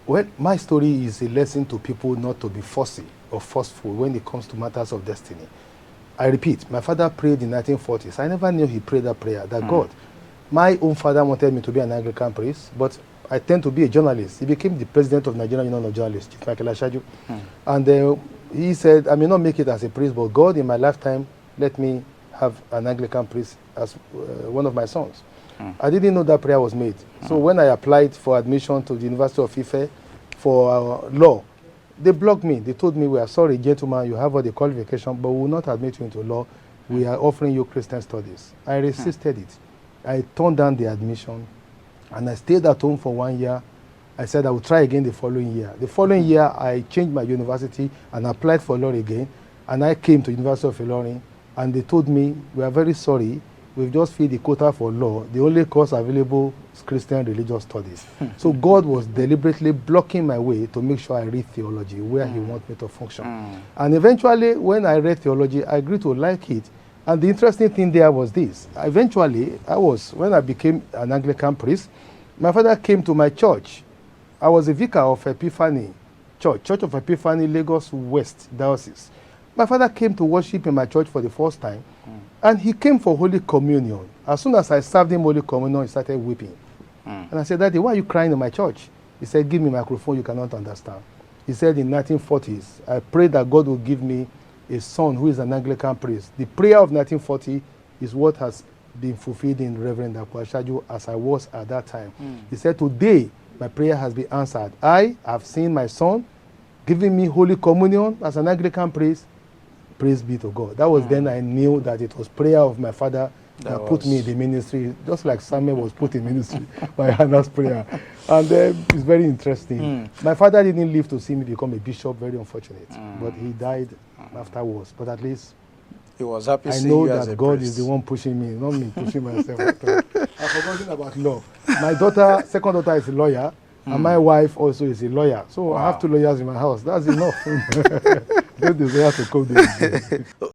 Well, my story is a lesson to people not to be fussy or forceful when it comes to matters of destiny. I repeat, my father prayed in the 1940s. I never knew he prayed that prayer, that God. My own father wanted me to be an Anglican priest, but I tend to be a journalist. He became the president of Nigerian Union of Journalists, Chief Michael Asaju. And he said, I may not make it as a priest, but God in my lifetime let me have an Anglican priest as one of my sons. I didn't know that prayer was made. So when I applied for admission to the University of Ife for law, they blocked me. They told me, we are sorry, gentlemen, you have all the qualifications, but we will not admit you into law. We are offering you Christian studies. I resisted it. I turned down the admission, and I stayed at home for 1 year. I said I would try again the following year. The following year, I changed my university and applied for law again, and I came to University of Ilorin, and they told me, we are very sorry, we've just filled the quota for law. The only course available is Christian religious studies. So God was deliberately blocking my way to make sure I read theology where he wants me to function. And eventually, when I read theology, I grew to like it. And the interesting thing there was this. Eventually, when I became an Anglican priest, my father came to my church. I was a vicar of Epiphany Church, Church of Epiphany, Lagos West Diocese. My father came to worship in my church for the first time, and he came for Holy Communion. As soon as I served him Holy Communion, he started weeping. And I said, Daddy, why are you crying in my church? He said, give me a microphone, you cannot understand. He said in 1940s, I prayed that God will give me a son who is an Anglican priest. The prayer of 1940 is what has been fulfilled in Reverend Asaju as I was at that time. He said, today, my prayer has been answered. I have seen my son giving me Holy Communion as an Anglican priest. Praise be to God. That was then I knew that it was prayer of my father that put me in the ministry, just like Samuel was put in ministry by Hannah's prayer. And then it's very interesting. My father didn't live to see me become a bishop, very unfortunate. But he died afterwards. But at least he was happy I know that God is the one pushing me, not me pushing myself. I've forgotten about law. My daughter, second daughter, is a lawyer, and my wife also is a lawyer. So I have 2 lawyers in my house. That's enough. Don't desire to come there.